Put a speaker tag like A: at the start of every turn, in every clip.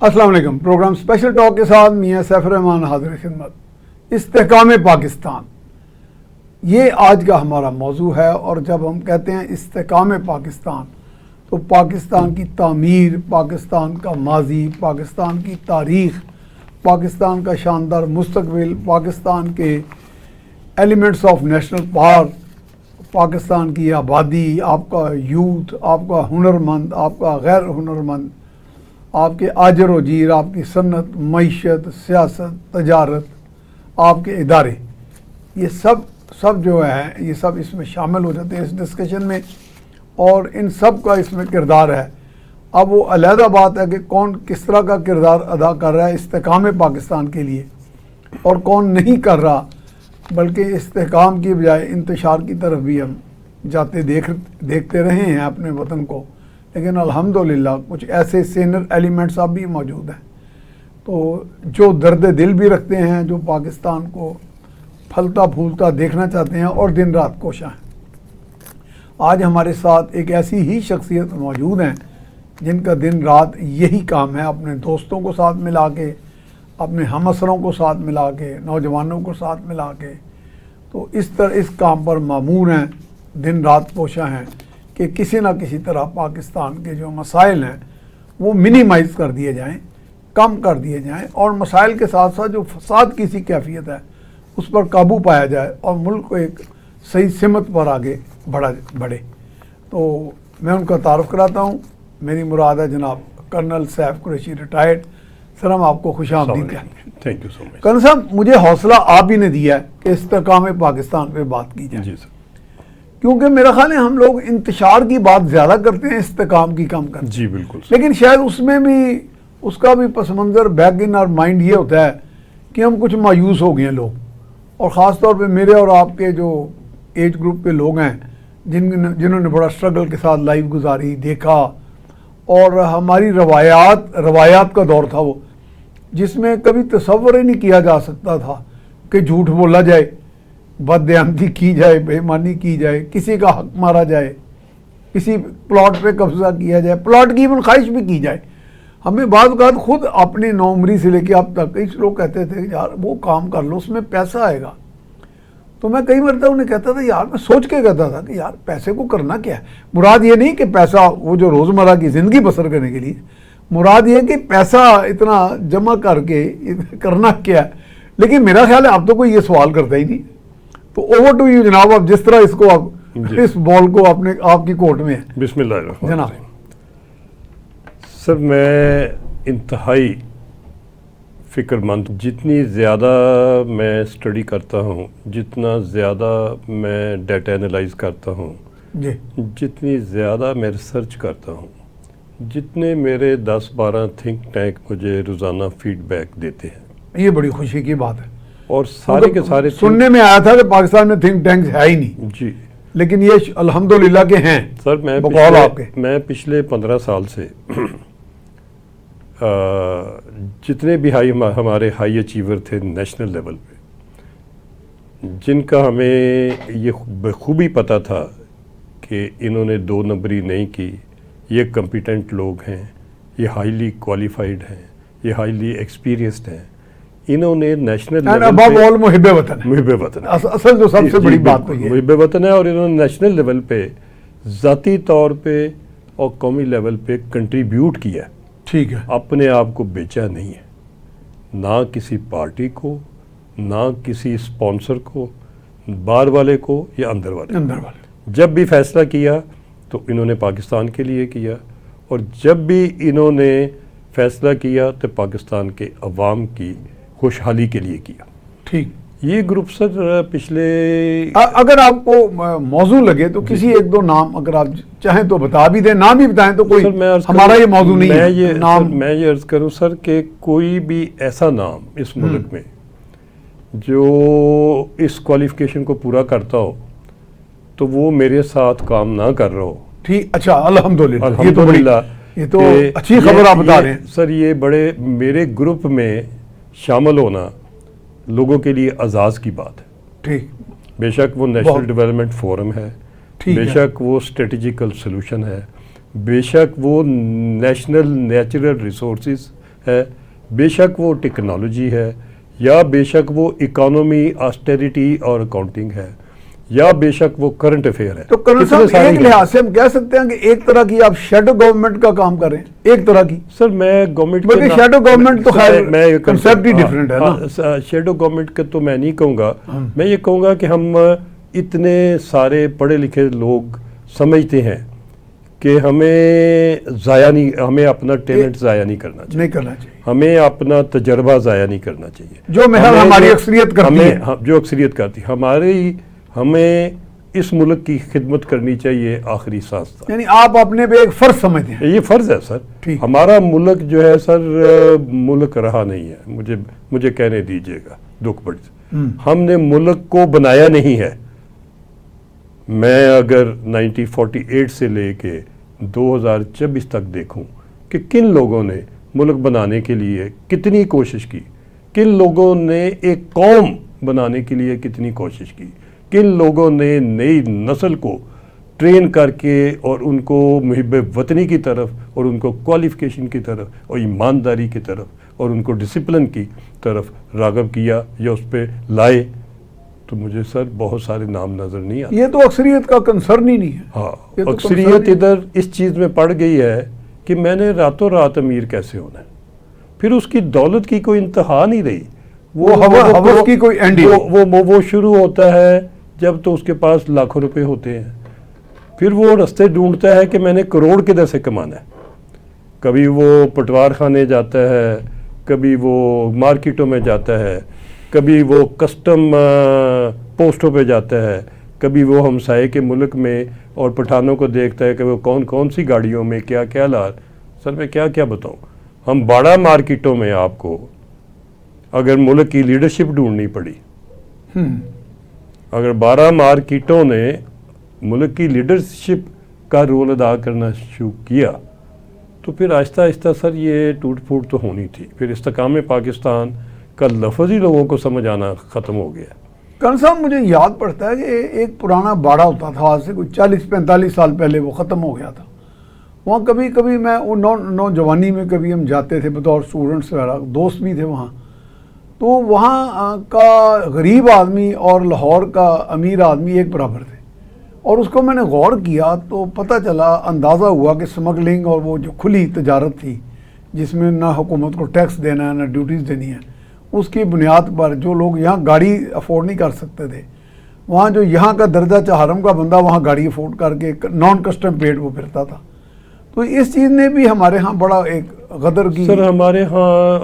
A: السلام علیکم. Programme special talk کے ساتھ میاں سیف الرحمان حاضر خدمت. استحکام پاکستان یہ آج کا ہمارا موضوع ہے، اور جب ہم کہتے ہیں استحکام پاکستان تو پاکستان کی تعمیر، پاکستان کا ماضی، پاکستان کی تاریخ، پاکستان کا شاندار مستقبل، پاکستان کے elements of national park, Pakistan کی آبادی، آپ کا یوتھ، آپ کا ہنرمند، آپ کا غیر ہنرمند، آپ کے آجر و جیر، آپ کی صنعت، معیشت، سیاست، تجارت، آپ کے ادارے، یہ سب جو ہے یہ سب اس میں شامل ہو جاتے ہیں اس ڈسکشن میں، اور ان سب کا اس میں کردار ہے. اب وہ علیحدہ بات ہے کہ کون کس طرح کا کردار ادا کر رہا ہے استحکام پاکستان کے لیے اور کون نہیں کر رہا، بلکہ استحکام کی بجائے انتشار کی طرف بھی ہم جاتے دیکھتے رہے ہیں اپنے وطن کو. لیکن الحمدللہ کچھ ایسے سینئر ایلیمنٹس اب بھی موجود ہیں تو جو درد دل بھی رکھتے ہیں، جو پاکستان کو پھلتا پھولتا دیکھنا چاہتے ہیں اور دن رات کوشاں ہیں. آج ہمارے ساتھ ایک ایسی ہی شخصیت موجود ہیں جن کا دن رات یہی کام ہے، اپنے دوستوں کو ساتھ ملا کے، اپنے ہم اسروں کو ساتھ ملا کے، نوجوانوں کو ساتھ ملا کے، تو اس کام پر مامور ہیں، دن رات کوشاں ہیں کہ کسی نہ کسی طرح پاکستان کے جو مسائل ہیں وہ منیمائز کر دیے جائیں، کم کر دیے جائیں، اور مسائل کے ساتھ ساتھ جو فساد کی سی کیفیت ہے اس پر قابو پایا جائے اور ملک کو ایک صحیح سمت پر آگے بڑھے. تو میں ان کا تعارف کراتا ہوں. میری مراد ہے جناب colonel Saif Qureshi retired. Sir ہم آپ کو خوش آمدید کہتے ہیں.
B: Thank you so much.
A: Colonel صاحب مجھے حوصلہ آپ ہی نے دیا ہے کہ استحکام پاکستان پہ بات کی جائے.
B: جی سر.
A: کیونکہ میرا خیال ہے ہم لوگ انتشار کی بات زیادہ کرتے ہیں، استحکام کی کم کرتے ہیں.
B: جی بالکل.
A: لیکن شاید اس میں بھی اس کا بھی پس منظر بیک ان اور مائنڈ یہ ہوتا ہے کہ ہم کچھ مایوس ہو گئے ہیں لوگ، اور خاص طور پہ میرے اور آپ کے جو ایج گروپ کے لوگ ہیں جنہوں نے بڑا اسٹرگل کے ساتھ لائف گزاری، دیکھا، اور ہماری روایات کا دور تھا وہ، جس میں کبھی تصور ہی نہیں کیا جا سکتا تھا کہ جھوٹ بولا جائے، بددیانتی کی جائے، بے ایمانی کی جائے، کسی کا حق مارا جائے، کسی پلاٹ پہ قبضہ کیا جائے، پلاٹ کی ایون خواہش بھی کی جائے. ہمیں بعض اوقات خود اپنی نوعمری سے لے کے اب تک کئی لوگ کہتے تھے کہ یار وہ کام کر لو، اس میں پیسہ آئے گا. تو میں کئی مرتبہ انہیں کہتا تھا یار، میں سوچ کے کہتا تھا کہ یار پیسے کو کرنا کیا ہے. مراد یہ نہیں کہ پیسہ وہ جو روزمرہ کی زندگی بسر کرنے کے لیے، مراد یہ کہ پیسہ اتنا جمع کر کے کرنا کیا ہے. لیکن میرا خیال ہے اب تو کوئی یہ سوال کرتا ہی نہیں. تو اوور ٹو یو جناب، اب جس طرح اس کو اب اس بال کو آپ کی کورٹ میں ہے.
B: بسم اللہ الرحمن
A: جناب.
B: الرحیم. سر میں انتہائی فکر مند، جتنی زیادہ میں اسٹڈی کرتا ہوں، جتنا زیادہ میں ڈیٹا انالائز کرتا ہوں،
A: جی
B: جتنی زیادہ میں ریسرچ کرتا ہوں، جتنے میرے 10-12 تھنک ٹینک مجھے روزانہ فیڈ بیک دیتے ہیں،
A: یہ بڑی خوشی کی بات ہے.
B: اور سارے کے سارے
A: سننے میں آیا تھا کہ پاکستان میں تھنک ٹینکس ہے ہی نہیں،
B: جی،
A: لیکن یہ الحمدللہ کے ہیں.
B: سر میں پچھلے 15 سال سے جتنے بھی ہمارے ہائی اچیور تھے نیشنل لیول پہ، جن کا ہمیں یہ بخوبی پتہ تھا کہ انہوں نے 2 نمبری نہیں کی، یہ کمپیٹنٹ لوگ ہیں، یہ ہائیلی کوالیفائڈ ہیں، یہ ہائیلی ایکسپیرینسڈ ہیں، انہوں نے نیشنل لیول محب وطن
A: اصل جو سب سے بڑی بات ہے
B: محب وطن ہے، اور انہوں نے نیشنل لیول پہ ذاتی طور پہ اور قومی لیول پہ کنٹریبیوٹ کیا ہے.
A: ٹھیک ہے.
B: اپنے آپ کو بیچا نہیں ہے، نہ کسی پارٹی کو، نہ کسی اسپانسر کو، باہر والے کو یا اندر والے. جب بھی فیصلہ کیا تو انہوں نے پاکستان کے لیے کیا، اور جب بھی انہوں نے فیصلہ کیا تو پاکستان کے عوام کی خوشحالی کے لیے کیا.
A: ٹھیک.
B: یہ گروپ سر پچھلے،
A: اگر آپ کو موضوع لگے تو کسی ایک دو نام اگر آپ چاہیں تو بتا بھی دیں، نام بھی بتائیں تو کوئی ہمارا یہ موضوع نہیں ہے.
B: میں یہ عرض کروں سر کہ کوئی بھی ایسا نام اس ملک میں جو اس کوالیفیکیشن کو پورا کرتا ہو تو وہ میرے ساتھ کام نہ کر رہا ہو.
A: ٹھیک. اچھا الحمدللہ یہ تو اچھی خبر آپ بتا رہے ہیں
B: سر. یہ بڑے میرے گروپ میں شامل ہونا لوگوں کے لیے اعزاز کی بات ہے.
A: ٹھیک.
B: بے شک وہ نیشنل ڈیولپمنٹ فورم ہے، بے شک وہ اسٹریٹجیکل سلوشن ہے، بے شک وہ نیشنل نیچرل ریسورسز ہے، بے شک وہ ٹیکنالوجی ہے، یا بے شک وہ اکانومی آسٹیریٹی اور اکاؤنٹنگ ہے، یا بے شک وہ کرنٹ افیئر ہے.
A: تو کرنل
B: کتنے
A: صاحب
B: سارے
A: ایک
B: ہیں.
A: لحاظ سے ہم کہہ سکتے ہیں کہ ایک طرح کی آپ شیڈو گورنمنٹ کا کام کریں، ایک طرح کی.
B: سر میں گورنمنٹ
A: بلکہ شیڈو گورنمنٹ تو خیر کنسیپٹ ہی ڈفرینٹ ہے نا.
B: شیڈو گورنمنٹ کا تو میں نہیں کہوں گا، میں یہ کہوں گا کہ ہم اتنے سارے پڑھے لکھے لوگ سمجھتے ہیں کہ ہمیں اپنا ٹیلنٹ ضائع نہیں کرنا چاہیے،
A: نہیں کرنا چاہیے،
B: ہمیں اپنا تجربہ ضائع نہیں کرنا چاہیے،
A: جو محض ہماری اکثریت کرتی ہے،
B: جو اکثریت کرتی ہے. ہمیں اس ملک کی خدمت کرنی چاہیے آخری سانس تک.
A: یعنی آپ اپنے پہ ایک فرض سمجھتے ہیں.
B: یہ فرض ہے سر. ہمارا ملک جو ہے سر ملک رہا نہیں ہے، مجھے کہنے دیجئے گا دکھ بڑی، ہم نے ملک کو بنایا نہیں ہے. میں اگر 1948 سے لے کے 2024 تک دیکھوں کہ کن لوگوں نے ملک بنانے کے لیے کتنی کوشش کی، کن لوگوں نے ایک قوم بنانے کے لیے کتنی کوشش کی، کن لوگوں نے نئی نسل کو ٹرین کر کے اور ان کو محب وطنی کی طرف اور ان کو کوالیفیکیشن کی طرف اور ایمانداری کی طرف اور ان کو ڈسپلن کی طرف راغب کیا یا اس پہ لائے. تو مجھے سر بہت سارے نام نظر نہیں آتے.
A: یہ تو اکثریت کا کنسرن ہی نہیں ہے.
B: ہاں، اکثریت ادھر اس چیز میں پڑ گئی ہے کہ میں نے راتوں رات امیر کیسے ہونا ہے، پھر اس کی دولت کی کوئی انتہا نہیں رہی.
A: وہ کی کوئی اینڈ
B: وہ شروع ہوتا ہے جب تو اس کے پاس لاکھوں روپے ہوتے ہیں، پھر وہ رستے ڈھونڈتا ہے کہ میں نے کروڑ کدھر سے کمانا ہے. کبھی وہ پٹوار خانے جاتا ہے، کبھی وہ مارکیٹوں میں جاتا ہے، کبھی وہ کسٹم پوسٹوں پہ جاتا ہے، کبھی وہ ہمسائے کے ملک میں اور پٹھانوں کو دیکھتا ہے کہ وہ کون سی گاڑیوں میں کیا کیا لا. سر میں کیا بتاؤں، ہم بڑا مارکیٹوں میں آپ کو اگر ملک کی لیڈرشپ ڈھونڈنی پڑی، اگر 12 مارکیٹوں نے ملک کی لیڈرشپ کا رول ادا کرنا شروع کیا تو پھر آہستہ آہستہ سر یہ ٹوٹ پھوٹ تو ہونی تھی. پھر استحکام پاکستان کا لفظ ہی لوگوں کو سمجھ آنا ختم ہو گیا.
A: کرن صاحب مجھے یاد پڑتا ہے کہ ایک پرانا باڑا ہوتا تھا، آج سے کوئی 40-45 سال پہلے وہ ختم ہو گیا تھا. وہاں کبھی میں نوجوانی میں کبھی ہم جاتے تھے بطور اسٹوڈنٹس وغیرہ، دوست بھی تھے وہاں. تو وہاں کا غریب آدمی اور لاہور کا امیر آدمی ایک برابر تھے، اور اس کو میں نے غور کیا تو پتہ چلا، اندازہ ہوا کہ سمگلنگ اور وہ جو کھلی تجارت تھی جس میں نہ حکومت کو ٹیکس دینا ہے نہ ڈیوٹیز دینی ہے، اس کی بنیاد پر جو لوگ یہاں گاڑی افورڈ نہیں کر سکتے تھے، وہاں جو یہاں کا درجہ چہارم کا بندہ وہاں گاڑی افورڈ کر کے نان کسٹم پیڈ وہ پھرتا تھا. تو اس چیز نے بھی ہمارے ہاں بڑا ایک غدر کی.
B: سر ہمارے ہاں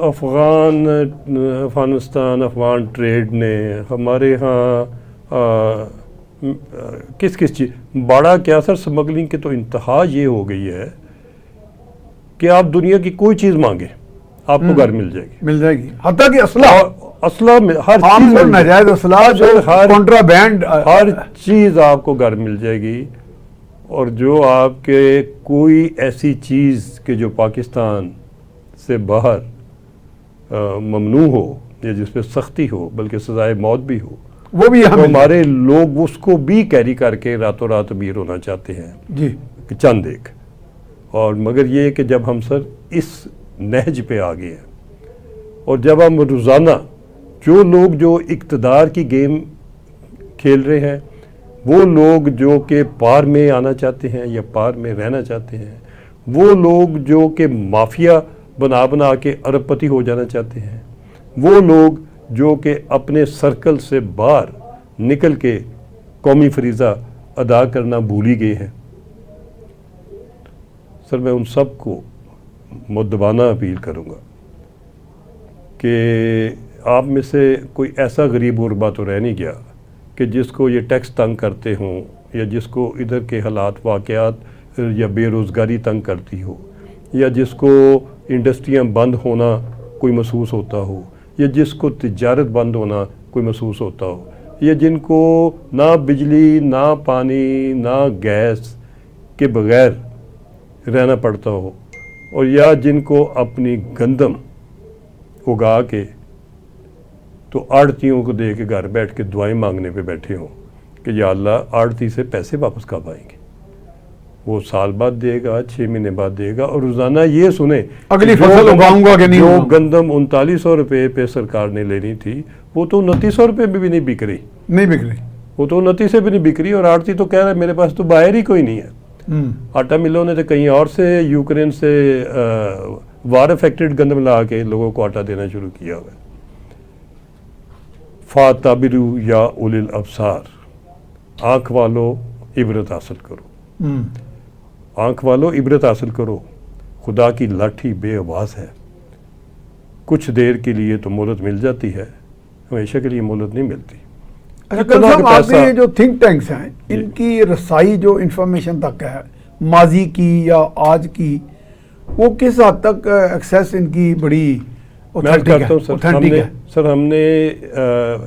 B: افغانستان افغان ٹریڈ نے ہمارے ہاں کس چیز بڑا کیا سر، سمگلنگ کی تو انتہا یہ ہو گئی ہے کہ آپ دنیا کی کوئی چیز مانگے آپ کو گھر مل جائے گی،
A: حتیٰ کہ اسلحہ
B: میں ہر چیز
A: ناجائز اسلحہ جو کنٹرابینڈ
B: ہر چیز آپ کو گھر مل جائے گی. اور جو آپ کے کوئی ایسی چیز کہ جو پاکستان سے باہر ممنوع ہو یا جس پہ سختی ہو بلکہ سزائے موت بھی ہو،
A: وہ بھی
B: ہمارے لوگ اس کو بھی کیری کر کے راتوں رات امیر ہونا چاہتے ہیں
A: جی
B: چند ایک. اور مگر یہ کہ جب ہم سر اس نہج پہ آ گئے ہیں اور جب ہم روزانہ جو لوگ جو اقتدار کی گیم کھیل رہے ہیں، وہ لوگ جو کہ پار میں آنا چاہتے ہیں یا پار میں رہنا چاہتے ہیں، وہ لوگ جو کہ مافیا بنا کے ارب پتی ہو جانا چاہتے ہیں، وہ لوگ جو کہ اپنے سرکل سے باہر نکل کے قومی فریضہ ادا کرنا بھول ہی گئے ہیں. سر میں ان سب کو مؤدبانہ اپیل کروں گا کہ آپ میں سے کوئی ایسا غریب غربا تو رہ نہیں گیا کہ جس کو یہ ٹیکس تنگ کرتے ہوں یا جس کو ادھر کے حالات واقعات یا بے روزگاری تنگ کرتی ہو یا جس کو انڈسٹریاں بند ہونا کوئی محسوس ہوتا ہو یا جس کو تجارت بند ہونا کوئی محسوس ہوتا ہو یا جن کو نہ بجلی نہ پانی نہ گیس کے بغیر رہنا پڑتا ہو اور یا جن کو اپنی گندم اگا کے تو آڑتیوں کو دے کے گھر بیٹھ کے دعائیں مانگنے پہ بیٹھے ہوں کہ یا اللہ آڑتی سے پیسے واپس کب آئیں گے. وہ سال بعد دے گا، 6 مہینے بعد دے گا، اور روزانہ یہ سنیں
A: اگلی فصل اگاؤں گا کہ نہیں
B: جو
A: اگاؤں گا۔
B: گندم 3900 روپے پہ سرکار نے لینی تھی وہ تو 2900 روپے میں بھی نہیں بک رہی،
A: نہیں بک رہی۔
B: وہ تو 29 سے بھی نہیں بک رہی، اور آڑتی تو کہہ رہا ہے میرے پاس تو بائر ہی کوئی نہیں ہے۔ آٹا ملوں نے تو کہیں اور سے یوکرین سے وار افیکٹڈ گندم لا کے لوگوں کو آٹا دینا شروع کیا ہوا ہے۔ فَاتَبِرُوا یا اُولِي الْأَبْصَارِ، آنکھ والو عبرت حاصل کرو، آنکھ والو عبرت حاصل کرو، خدا کی لاٹھی بے آواز ہے، کچھ دیر کے لیے تو مہلت مل جاتی ہے، ہمیشہ کے لیے مہلت نہیں ملتی۔
A: اچھا کرن صاحب، آپ کے یہ جو تھنک ٹینکس ہیں ان کی رسائی جو انفارمیشن تک ہے ماضی کی یا آج کی، وہ کس حد تک ایکسیس ان کی بڑی
B: میں عرض کرتا ہوں
A: اوتھینٹک ہے؟
B: سر ہم نے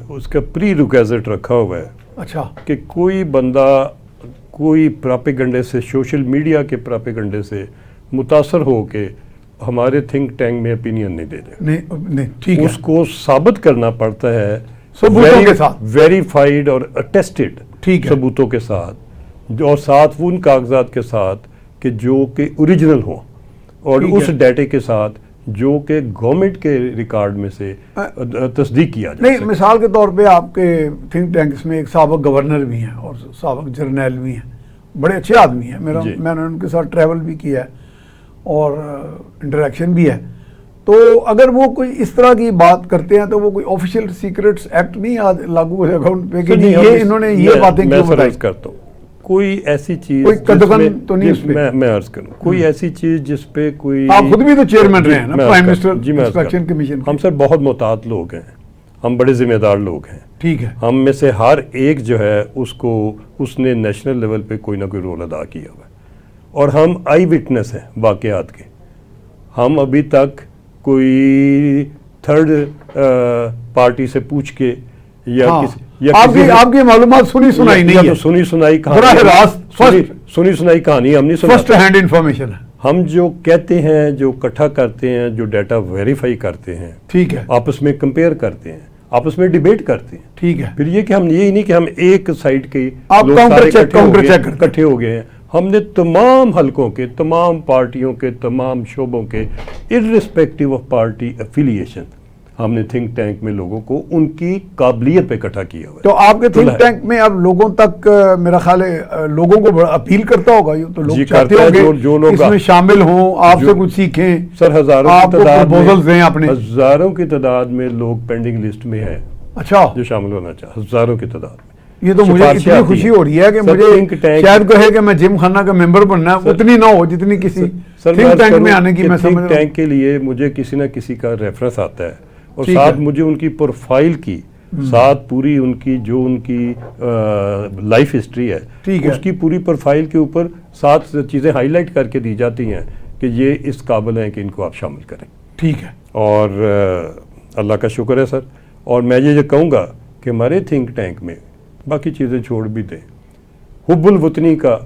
B: اس کا پری ریکویزٹ رکھا ہوا ہے
A: اچھا،
B: کہ کوئی بندہ کوئی پراپیگنڈے سے، سوشل میڈیا کے پراپیگنڈے سے متاثر ہو کے ہمارے تھنک ٹینک میں اپینین نہیں دے دے،
A: نہیں ٹھیک ہے،
B: اس کو ثابت کرنا پڑتا ہے
A: ثبوتوں کے ساتھ،
B: ویریفائڈ اور اٹیسٹڈ
A: ٹھیک ہے،
B: ثبوتوں کے ساتھ، اور ساتھ وہ ان کاغذات کے ساتھ کہ جو کہ اوریجنل ہوں، اور اس ڈیٹے کے ساتھ جو کہ گورنمنٹ کے ریکارڈ میں سے تصدیق کیا جائے۔
A: نہیں، مثال کے طور پہ آپ کے تھنک ٹینکس میں ایک سابق گورنر بھی ہیں اور سابق جرنیل بھی ہیں، بڑے اچھے آدمی ہیں، میں نے ان کے ساتھ ٹریول بھی کیا ہے اور انٹریکشن بھی ہے، تو اگر وہ کوئی اس طرح کی بات کرتے ہیں تو وہ کوئی آفیشیل سیکرٹس ایکٹ نہیں لاگو ہو جائے گا ان پہ کہ یہ انہوں نے یہ باتیں کیوں بتائی؟
B: میں کرتا ہوں کوئی ایسی چیز
A: کوئی قدغن تو نہیں اس پہ،
B: میں عرض کروں کوئی ایسی چیز جس پہ کوئی،
A: آپ خود بھی تو چیئرمین رہے ہیں نا پرائم منسٹر انسپیکشن کمیشن۔
B: ہم سر بہت محتاط لوگ ہیں، ہم بڑے ذمہ دار لوگ ہیں،
A: ٹھیک ہے،
B: ہم میں سے ہر ایک جو ہے اس نے نیشنل لیول پہ کوئی نہ کوئی رول ادا کیا ہوا ہے، اور ہم آئی وٹنس ہیں واقعات کے۔ ہم ابھی تک کوئی تھرڈ پارٹی سے پوچھ کے یا
A: آپ کی معلومات سنی سنائی نہیں ہے،
B: سنی سنائی کہانی ہم نہیں
A: فرسٹ ہینڈ انفارمیشن ہے،
B: ہم جو کہتے ہیں، جو اکٹھا کرتے ہیں، جو ڈیٹا ویریفائی کرتے ہیں،
A: ٹھیک ہے،
B: آپس میں کمپیئر کرتے ہیں، آپس میں ڈیبیٹ کرتے ہیں،
A: ٹھیک ہے،
B: پھر یہ کہ ہم یہی نہیں کہ ہم ایک سائڈ کے
A: لوگ
B: اکٹھے ہو گئے ہیں، ہم نے تمام حلقوں کے، تمام پارٹیوں کے، تمام شعبوں کے irrespective آف پارٹی افیلیشن، ہم نے تھنک ٹینک میں لوگوں کو ان کی قابلیت پہ اکٹھا کیا ہوا ہے۔
A: تو آپ کے تھنک ٹینک میں اب لوگوں تک میرا خیال ہے لوگوں کو بڑا اپیل کرتا ہوگا، یہ تو لوگ چاہتے ہوں گے جو لوگ اس میں شامل ہوں، آپ سے کچھ سیکھیں،
B: سر ہزاروں کی تعداد میں لوگ پینڈنگ لسٹ میں ہیں، اچھا، جو شامل ہونا چاہتے، ہزاروں کی تعداد میں۔
A: یہ تو مجھے اتنی خوشی ہو رہی ہے کہ مجھے شاید کہے کہ میں جم خانہ کا ممبر بننا ہے، اتنی نہ ہو جتنی کسی تھنک ٹینک میں آنے کی میں سمجھ رہا ہوں۔
B: تھنک ٹینک کے لیے مجھے کسی نہ کسی کا ریفرنس آتا ہے، اور ساتھ مجھے ان کی پروفائل کی، ساتھ پوری ان کی جو ان کی لائف ہسٹری ہے، اس کی پوری پروفائل کے اوپر 7 چیزیں ہائی لائٹ کر کے دی جاتی ہیں کہ یہ اس قابل ہیں کہ ان کو آپ شامل کریں۔
A: ٹھیک ہے،
B: اور اللہ کا شکر ہے سر، اور میں یہ کہوں گا کہ ہمارے تھنک ٹینک میں باقی چیزیں چھوڑ بھی دیں، حب الوطنی کا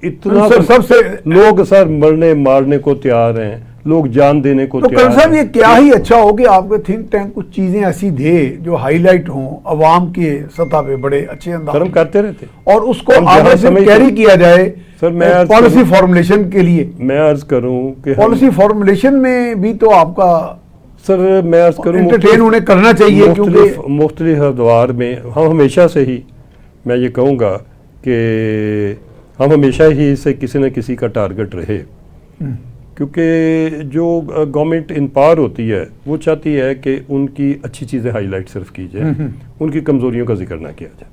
B: اتنا
A: سب سے
B: لوگ سر مرنے مارنے کو تیار ہیں، لوگ جان دینے کو تیار ہیں۔
A: تو صاحب یہ کیا ہی اچھا ہو کہ آپ کے تھنک ٹینک کچھ چیزیں ایسی دے جو ہائی لائٹ ہوں عوام کے سطح پہ بڑے اچھے انداز
B: ہم کرتے رہتے
A: اور اس کو آگے سے کیری کیا جائے پالیسی فارمولیشن کے لیے۔
B: میں عرض کروں کہ
A: پالیسی فارمولیشن میں بھی تو آپ کا
B: سر میں عرض کروں
A: انٹرٹین انہیں کرنا چاہیے، کیونکہ
B: مختلف ادوار میں ہم ہمیشہ سے ہی، میں یہ کہوں گا کہ ہم ہمیشہ ہی سے کسی نہ کسی کا ٹارگٹ رہے، کیونکہ جو گورنمنٹ ان پاور ہوتی ہے وہ چاہتی ہے کہ ان کی اچھی چیزیں ہائی لائٹ صرف کی جائے، ان کی کمزوریوں کا ذکر نہ کیا جائے۔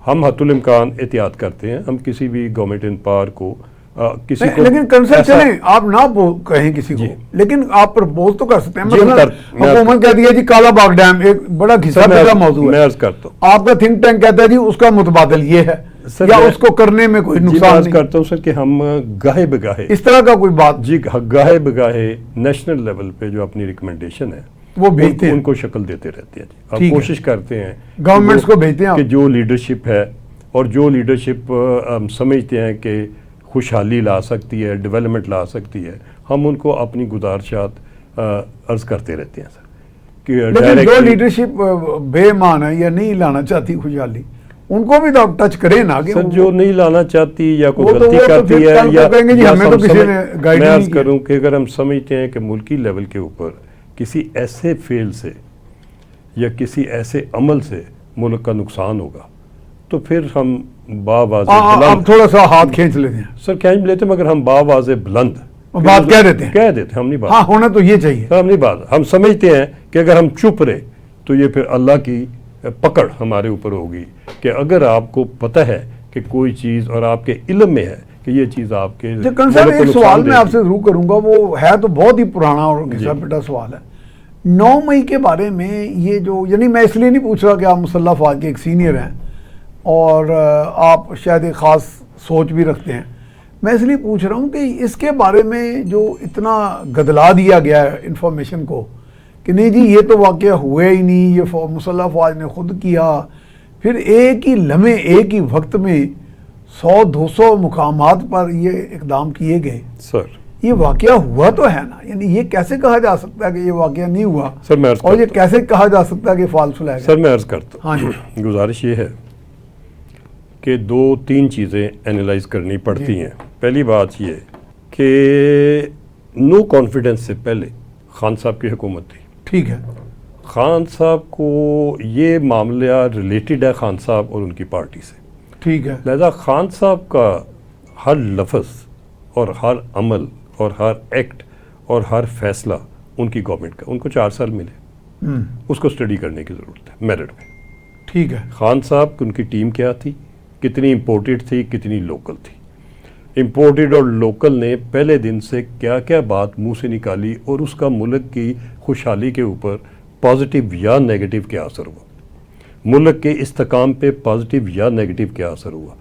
B: ہم حتی الامکان احتیاط کرتے ہیں، ہم کسی بھی گورنمنٹ ان پاور کو کسی کو،
A: لیکن کنسرن چلیں آپ نہ کہیں کسی کو، لیکن آپ پرپوز تو کر سکتے ہیں۔ مثلا حکومت کہتی ہے جی کالا باغ ڈیم ایک بڑا گھسا پھسا موضوع ہے،
B: میں عرض کرتا ہوں
A: آپ کا تھنک ٹینک کہتا ہے جی اس کا متبادل یہ ہے، یا اس کو کرنے میں کوئی نقصان نہیں۔
B: کرتا ہوں سر کہ ہم گاہے بگاہے
A: اس طرح کا کوئی بات
B: گاہے بگاہے نیشنل لیول پہ جو اپنی ریکمنڈیشن ہے وہ بھیجتے ہیں، ان کو شکل دیتے رہتے ہیں، ہم کوشش کرتے ہیں
A: گورنمنٹس کو بھیجتے ہیں
B: کہ جو لیڈرشپ ہے اور جو لیڈرشپ ہم سمجھتے ہیں کہ خوشحالی لا سکتی ہے، ڈیولپمنٹ لا سکتی ہے، ہم ان کو اپنی گزارشات عرض کرتے رہتے ہیں سر۔
A: لیکن جو لیڈرشپ بے مان ہے یا نہیں لانا چاہتی خوشحالی، ان کو بھی تو ٹچ کریں نا کہ
B: سر جو نہیں لانا چاہتی یا کوئی
A: وہ تو
B: غلطی کرتی
A: پھر
B: ہے
A: کل کو
B: یا
A: کہیں گے جی ہمیں تو کسی نے گائیڈ
B: میں
A: نہیں
B: عرض
A: کیا۔
B: کروں کہ اگر ہم سمجھتے ہیں کہ ملکی لیول کے اوپر کسی ایسے فیل سے یا کسی ایسے عمل سے ملک کا نقصان ہوگا تو پھر ہم باواضح
A: اب
B: بلند
A: تھوڑا سا ہاتھ کھینچ لیتے ہیں،
B: سر کھینچ لیتے مگر ہم باواضح بلند
A: بات کہہ دیتے ہیں،
B: کہہ دیتے ہم نہیں بات
A: ہاں ہونا تو یہ چاہیے۔
B: ہم نہیں بات ہم سمجھتے ہیں کہ اگر ہم چپ رہے تو یہ پھر اللہ کی پکڑ ہمارے اوپر ہوگی کہ اگر آپ کو پتہ ہے کہ کوئی چیز اور آپ کے علم میں ہے کہ یہ چیز آپ کے
A: کنسر
B: ملک کو
A: ایک
B: نقصان
A: سوال
B: دے
A: میں آپ
B: گی۔
A: سے ضرور کروں گا، وہ ہے تو بہت ہی پرانا اور گھسا پٹا سوال ہے۔ 9 مئی کے بارے میں یہ جو، یعنی میں اس لیے نہیں پوچھ رہا کہ آپ مسلح افواج کے ایک سینئر ہیں اور آپ شاید ایک خاص سوچ بھی رکھتے ہیں، میں اس لیے پوچھ رہا ہوں کہ اس کے بارے میں جو اتنا گدلا دیا گیا ہے انفارمیشن کو کہ نہیں جی یہ تو واقعہ ہوا ہی نہیں، یہ مسلح افواج نے خود کیا، پھر ایک ہی لمحے ایک ہی وقت میں 100-200 مقامات پر یہ اقدام کیے گئے،
B: سر
A: یہ واقعہ ہوا تو ہے نا، یعنی یہ کیسے کہا جا سکتا ہے کہ یہ واقعہ نہیں ہوا،
B: سر میں عرض
A: اور یہ
B: کرتا ہوں
A: کیسے کہا جا سکتا ہے کہ فالس فلیگ ہے؟
B: سر میں عرض کرتا
A: ہاں جی
B: ہوں گزارش یہ ہے کہ 2-3 چیزیں اینالائز کرنی پڑتی ہیں۔ پہلی بات یہ کہ نو کانفیڈنس سے پہلے خان صاحب کی حکومت تھی،
A: ٹھیک ہے،
B: خان صاحب کو یہ معاملہ ریلیٹڈ ہے خان صاحب اور ان کی پارٹی سے،
A: ٹھیک ہے،
B: لہذا خان صاحب کا ہر لفظ اور ہر عمل اور ہر ایکٹ اور ہر فیصلہ ان کی گورنمنٹ کا، ان کو 4 سال ملے، اس کو اسٹڈی کرنے کی ضرورت ہے میرٹ میں۔
A: ٹھیک ہے،
B: خان صاحب کی ان کی ٹیم کیا تھی، کتنی امپورٹڈ تھی، کتنی لوکل تھی، امپورٹڈ اور لوکل نے پہلے دن سے کیا کیا بات منہ سے نکالی اور اس کا ملک کی خوشحالی کے اوپر پازیٹیو یا نیگیٹو کیا اثر ہوا، ملک کے استحکام پہ پازیٹیو یا نیگیٹو کیا اثر ہوا،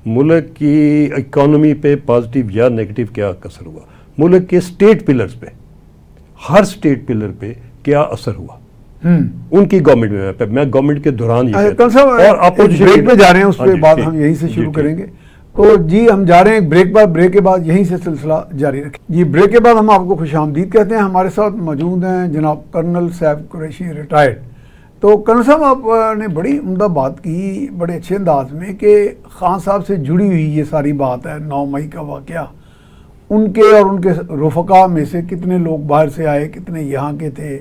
B: ملک کی اکانومی پہ پازیٹیو یا نیگیٹو کیا اثر ہوا، ملک کے سٹیٹ پلرز پہ، ہر سٹیٹ پلر پہ کیا اثر ہوا ان کی گورنمنٹ میں گورنمنٹ کے دوران یہ
A: کل صاحب
B: اور اپوزیشن
A: بریک پہ جا رہے ہیں، اس
B: ہاں
A: پہ
B: جی،
A: بات
B: ٹھیک،
A: ہم یہیں سے
B: جی،
A: شروع
B: ٹھیک۔
A: کریں گے۔ تو جی ہم جا رہے ہیں ایک بریک پر، بریک کے بعد یہیں سے سلسلہ جاری رکھیں جی۔ بریک کے بعد ہم آپ کو خوش آمدید کہتے ہیں، ہمارے ساتھ موجود ہیں جناب کرنل سیف قریشی ریٹائرڈ۔ تو کرنل صاحب آپ نے بڑی عمدہ بات کی بڑے اچھے انداز میں کہ خان صاحب سے جڑی ہوئی یہ ساری بات ہے، 9 مئی کا واقعہ، ان کے اور ان کے رفقا میں سے کتنے لوگ باہر سے آئے، کتنے یہاں کے تھے،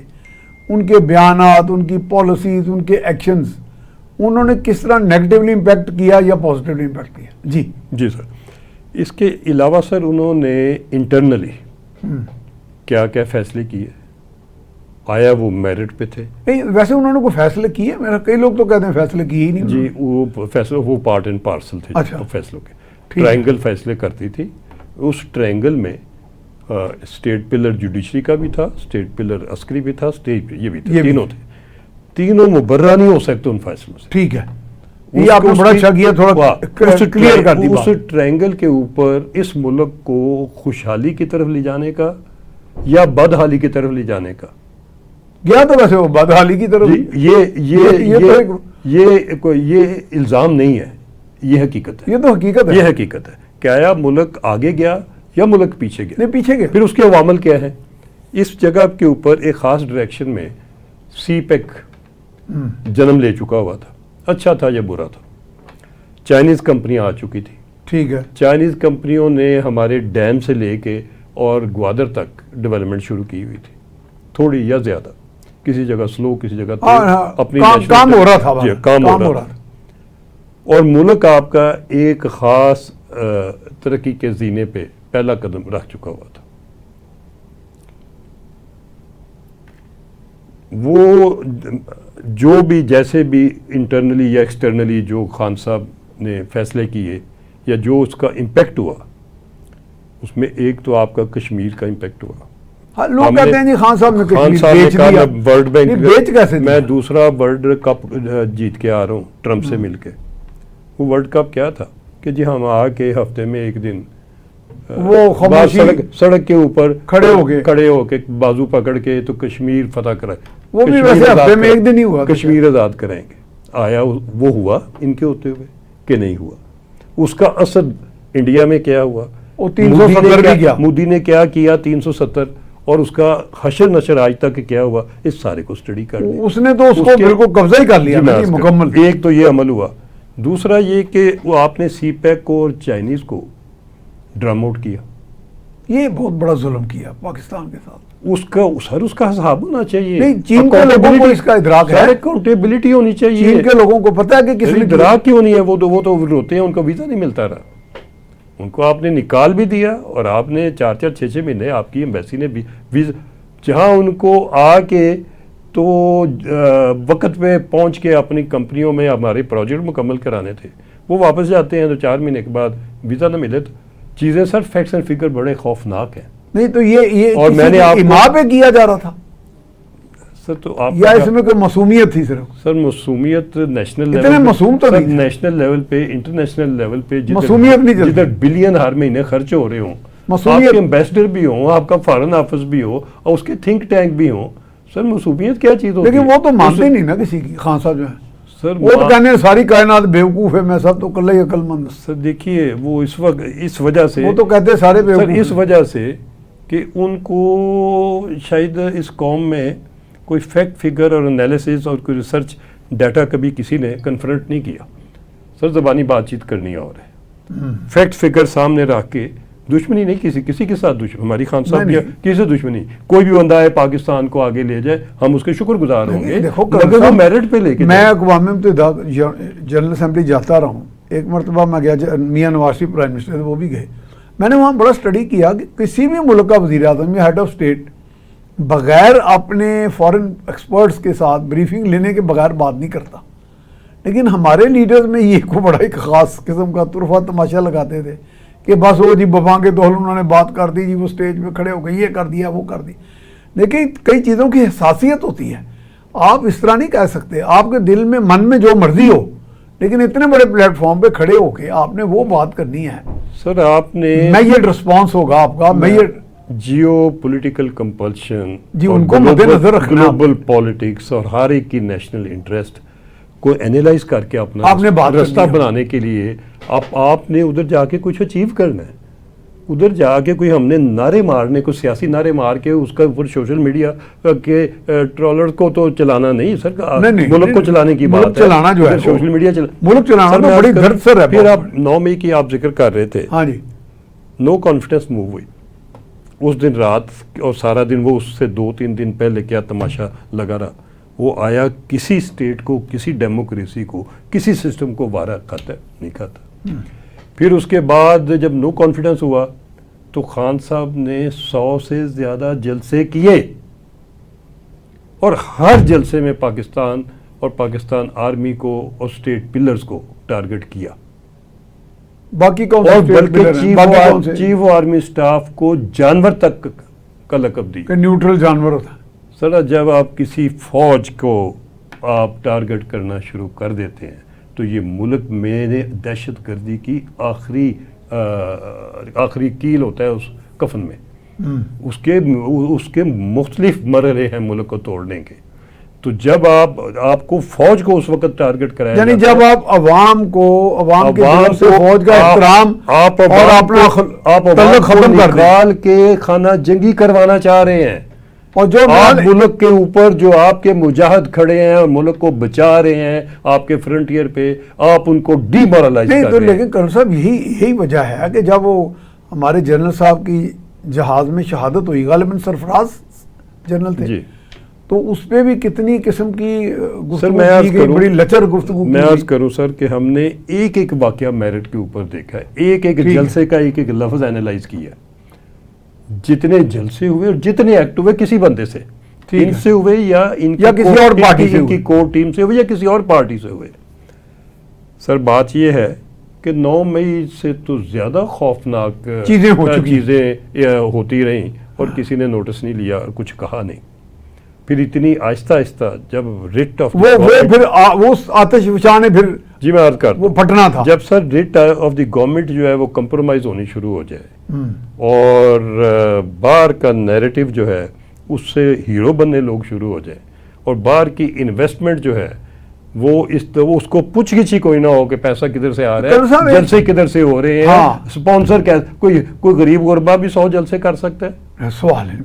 A: ان کے بیانات، ان کی پالیسیز، ان کے ایکشنز، انہوں نے کس طرح نیگیٹیولی امپیکٹ کیا یا پازیٹیولی امپیکٹ کیا؟ جی
B: جی سر، اس کے علاوہ سر انہوں نے انٹرنلی کیا کیا فیصلے کیے، آیا وہ میرٹ پہ تھے؟
A: نہیں ویسے انہوں نے کوئی فیصلے کیے؟ میرا کئی لوگ تو کہتے ہیں فیصلے کیے ہی نہیں
B: جی وہ فیصلے وہ پارٹ اینڈ پارسل تھے
A: اچھا،
B: فیصلوں کے،
A: ٹھیک ہے۔
B: ٹرائنگل فیصلے کرتی تھی، اس ٹرائنگل میں اسٹیٹ پلر جوڈیشری کا بھی تھا، اسٹیٹ پلر عسکری بھی تھا، اسٹیٹ یہ بھی تھا، تینوں تھے، تینوں مبرہ نہیں ہو سکتے ان فیصلوں سے۔
A: ٹھیک ہے، یہ آپ نے بڑا اچھا کیا، تھوڑا کلیئر کر دی
B: اس ٹرائنگل کے اوپر اس ملک کو خوشحالی کی طرف لے جانے کا یا بدحالی کی طرف لے جانے کا
A: گیا تو ویسے وہ بدحالی کی طرف۔
B: یہ الزام نہیں ہے، یہ حقیقت ہے،
A: یہ تو حقیقت ہے،
B: یہ حقیقت ہے کہ آیا ملک آگے گیا یا ملک پیچھے گیا،
A: نہیں پیچھے گئے۔
B: پھر اس کے عوامل کیا ہے، اس جگہ کے اوپر ایک خاص ڈائریکشن میں سی پیک جنم لے چکا ہوا تھا، اچھا تھا یا برا تھا، چائنیز کمپنیاں آ چکی تھی،
A: ٹھیک ہے،
B: چائنیز کمپنیوں نے ہمارے ڈیم سے لے کے اور گوادر تک ڈیولپمنٹ شروع کی ہوئی تھی، تھوڑی یا زیادہ، کسی جگہ سلو کسی جگہ اپنی
A: کام ہو رہا تھا،
B: جی کام ہو رہا تھا، اور ملک آپ کا ایک خاص ترقی کے زینے پہ پہلا قدم رکھ چکا ہوا تھا۔ وہ جو بھی جیسے بھی انٹرنلی یا ایکسٹرنلی جو خان صاحب نے فیصلے کیے یا جو اس کا امپیکٹ ہوا، اس میں ایک تو آپ کا کشمیر کا امپیکٹ ہوا،
A: لوگ کہتے ہیں جی خان صاحب نے
B: خان صاحب نے کہا میں ورلڈ بینک
A: بیچ کیسے
B: میں دوسرا ورلڈ کپ جیت کے آ رہا ہوں ٹرمپ سے مل کے۔ وہ ورلڈ کپ کیا تھا کہ جی ہم آ کے ہفتے میں ایک دن
A: وہ
B: سڑک کے اوپر
A: کھڑے
B: ہو کے بازو پکڑ کے تو کشمیر فتح کرائے،
A: وہ بھی ویسے ہفتے میں ایک دن ہی ہوا،
B: کشمیر آزاد کرائیں گے، آیا وہ ہوا ان کے ہوتے ہوئے کہ نہیں ہوا؟ اس کا اثر انڈیا میں کیا ہوا،
A: 370 بھی کیا،
B: مودی نے کیا کیا 370، اور اس کا حشر نشر آج تک کیا ہوا، اس سارے کو سٹڈی کر لیا،
A: اس نے تو اس کو بالکل قبضہ ہی کر لیا مکمل۔
B: ایک تو یہ عمل ہوا، دوسرا یہ کہ وہ آپ نے سی پیک کو اور چائنیز کو ڈرم آؤٹ کیا.
A: یہ بہت بڑا ظلم کیا پاکستان کے ساتھ.
B: اس کا حساب ہونا چاہیے.
A: نہیں، چین کے لوگوں کو اس کا ادراک ہے.
B: اکاؤنٹیبلٹی ہونی چاہیے.
A: چین کے لوگوں کو پتا ہے کہ کس نے
B: ادراک کیوں نہیں ہے. وہ تو روتے ہیں، ان کو ویزا نہیں ملتا رہا. ان کو آپ نے نکال بھی دیا اور آپ نے 4 6 مہینے آپ کی ایمبیسی نے ویزا، جہاں ان کو آ کے تو وقت پہ پہنچ کے اپنی کمپنیوں میں ہمارے پروجیکٹ مکمل کرانے تھے، وہ واپس جاتے ہیں تو 4 مہینے کے بعد ویزا نہ ملے. تو چیزیں سر فیکٹس اینڈ فگر بڑے خوفناک ہیں.
A: نہیں تو یہ
B: اور میں نے آپ
A: ایما پہ کیا جا رہا تھا
B: سر، تو آپ
A: یا اس میں کوئی معصومیت تھی صرف؟
B: سر معصومیت نیشنل
A: اتنے
B: لیول
A: معصوم تو نہیں،
B: نیشنل لیول پہ انٹرنیشنل لیول پہ
A: معصومیت نہیں چلتی.
B: جدھر بلین ہر مہینے خرچ ہو رہے ہوں،
A: معصومیت
B: آپ کے امبیسڈر بھی ہوں، آپ کا فارن آفس بھی ہو اور اس کے تھنک ٹینک بھی ہوں. سر معصومیت کیا چیز ہوتی ہے؟
A: لیکن وہ تو مانتے ہی نہیں نا کسی کی. خان صاحب جو ہے
B: سر
A: وہ تو کہنے ہیں ساری کائنات بیوقوف ہے، میں سب تو کلّ ہی عقل مند.
B: سر دیکھیے وہ اس وقت اس وجہ سے
A: وہ تو کہتے ہیں سارے
B: سر
A: بیوقوف
B: اس وجہ سے کہ ان کو شاید اس قوم میں کوئی فیکٹ فگر اور انالیسس اور کوئی ریسرچ ڈیٹا کبھی کسی نے کنفرنٹ نہیں کیا. سر زبانی بات چیت کرنی اور ہے، فیکٹ فگر سامنے رکھ کے. دشمنی نہیں کسی کے ساتھ دشمنی ہماری خان صاحب کسی سے دشمنی. کوئی بھی بندہ ہے پاکستان کو آگے لے جائے ہم اس کے شکر گزار ہوں گے اگر وہ میرٹ پہ لے کے.
A: میں اقوام متحدہ جنرل اسمبلی جاتا رہا ہوں. ایک مرتبہ میں گیا، میاں نواز شریف پرائم منسٹر وہ بھی گئے. میں نے وہاں بڑا اسٹڈی کیا کہ کسی بھی ملک کا وزیر اعظم یا ہیڈ آف اسٹیٹ بغیر اپنے فارن ایکسپرٹس کے ساتھ بریفنگ لینے کے بغیر بات نہیں کرتا. لیکن ہمارے لیڈرز میں یہ کو بڑا ایک خاص قسم کا طرفہ تماشا لگاتے تھے کہ بس وہ جی بباں کے دول انہوں نے بات کر دی، جی وہ اسٹیج پہ کھڑے ہو گئے، یہ کر دیا وہ کر دی. لیکن کئی چیزوں کی حساسیت ہوتی ہے. آپ اس طرح نہیں کہہ سکتے. آپ کے دل میں من میں جو مرضی ہو، لیکن اتنے بڑے پلیٹ فارم پہ کھڑے ہو کے آپ نے وہ بات کرنی ہے.
B: سر آپ نے
A: میجرڈ رسپانس ہوگا آپ کا.
B: جیو پولیٹیکل کمپلشن
A: جی ان کو مد نظر رکھنا،
B: گلوبل پالیٹکس اور ہر ایک کی نیشنل انٹرسٹ کو اینالائز کر کے اپنا
A: آپ نے بات
B: رستہ بنانے کے لیے آپ نے ادھر جا کے کچھ اچیو کرنا ہے. ادھر جا کے کوئی ہم نے نعرے مارنے کو، سیاسی نعرے مار کے اس کا اوپر سوشل میڈیا کے ٹرولر کو تو چلانا نہیں سر. ملک کو چلانے کی بات ہے.
A: چلانا جو ہے
B: سوشل میڈیا
A: ملک چلانا تو بڑی درد سر ہے.
B: پھر آپ 9 مئی کی آپ ذکر کر رہے تھے.
A: ہاں جی.
B: نو کانفیڈنس موو ہوئی اس دن رات اور سارا دن. وہ اس سے 2-3 دن پہلے کیا تماشا لگا رہا. وہ آیا کسی اسٹیٹ کو، کسی ڈیموکریسی کو، کسی سسٹم کو وارہ کھاتا نہیں کھاتا. پھر اس کے بعد جب نو کانفیڈنس ہوا تو خان صاحب نے 100 سے زیادہ جلسے کیے اور ہر جلسے میں پاکستان اور پاکستان آرمی کو اور اسٹیٹ پلرز کو ٹارگٹ کیا.
A: باقی کون
B: اور بلکہ چیف آرمی سٹاف کو جانور تک کا لقب دی کہ
A: نیوٹرل جانور ہوتا ہے.
B: سر جب آپ کسی فوج کو آپ ٹارگٹ کرنا شروع کر دیتے ہیں تو یہ ملک میں دہشت گردی کی آخری کیل ہوتا ہے اس کفن میں. اس کے مختلف مرحلے ہیں ملک کو توڑنے کے. تو جب آپ کو فوج کو اس وقت ٹارگٹ کرایا
A: یعنی جب آپ عوام کی طرف سے فوج کا احترام اور اپنا تعلق ختم کر
B: نکال کے خانہ جنگی کروانا چاہ رہے ہیں
A: اور جو
B: آپ ملک کے اوپر جو آپ کے مجاہد کھڑے ہیں اور ملک کو بچا رہے ہیں آپ کے فرنٹیئر پہ، آپ ان کو ڈی مورلائز کر رہے ہیں.
A: لیکن کرن صاحب یہی وجہ ہے کہ جب وہ ہمارے جنرل صاحب کی جہاز میں شہادت ہوئی، غالباً سرفراز جنرل تھے جی، تو اس پہ بھی کتنی قسم کی گفتگو کی گئی، بڑی لچر گفتگو کی.
B: میں عرض کروں سر کہ ہم نے ایک واقعہ میرٹ کے اوپر دیکھا ہے، ایک جلسے کا ایک لفظ اینالائز کیا. جتنے جلسے ہوئے اور جتنے ایکٹ ہوئے کسی بندے سے، ان سے ہوئے یا
A: کسی اور پارٹی سے،
B: ان کی کور ٹیم سے ہوئے یا کسی اور پارٹی سے ہوئے. سر بات یہ ہے کہ 9 مئی سے تو زیادہ خوفناک
A: چیزیں
B: ہوتی رہیں اور کسی نے نوٹس نہیں لیا اور کچھ کہا نہیں. پھر اتنی آہستہ آہستہ جب ریٹ آف
A: وہ آتش فشاں نے پھر
B: جی میں عرض کرتا
A: وہ پھٹنا تھا.
B: جب sir rate of the government جو ہے وہ کمپرومائز ہونی شروع ہو جائے اور باہر کا نیریٹو جو ہے اس سے ہیرو بننے لوگ شروع ہو جائیں اور باہر کی انویسٹمنٹ جو ہے وہ اس کو پوچھ گچھی کوئی نہ ہو کہ پیسہ کدھر سے آ رہا ہے، جلسے کدھر سے ہو رہے ہیں، سپانسر کوئی غریب غربا بھی 100 جلسے کر سکتا ہے.
A: سوال ہے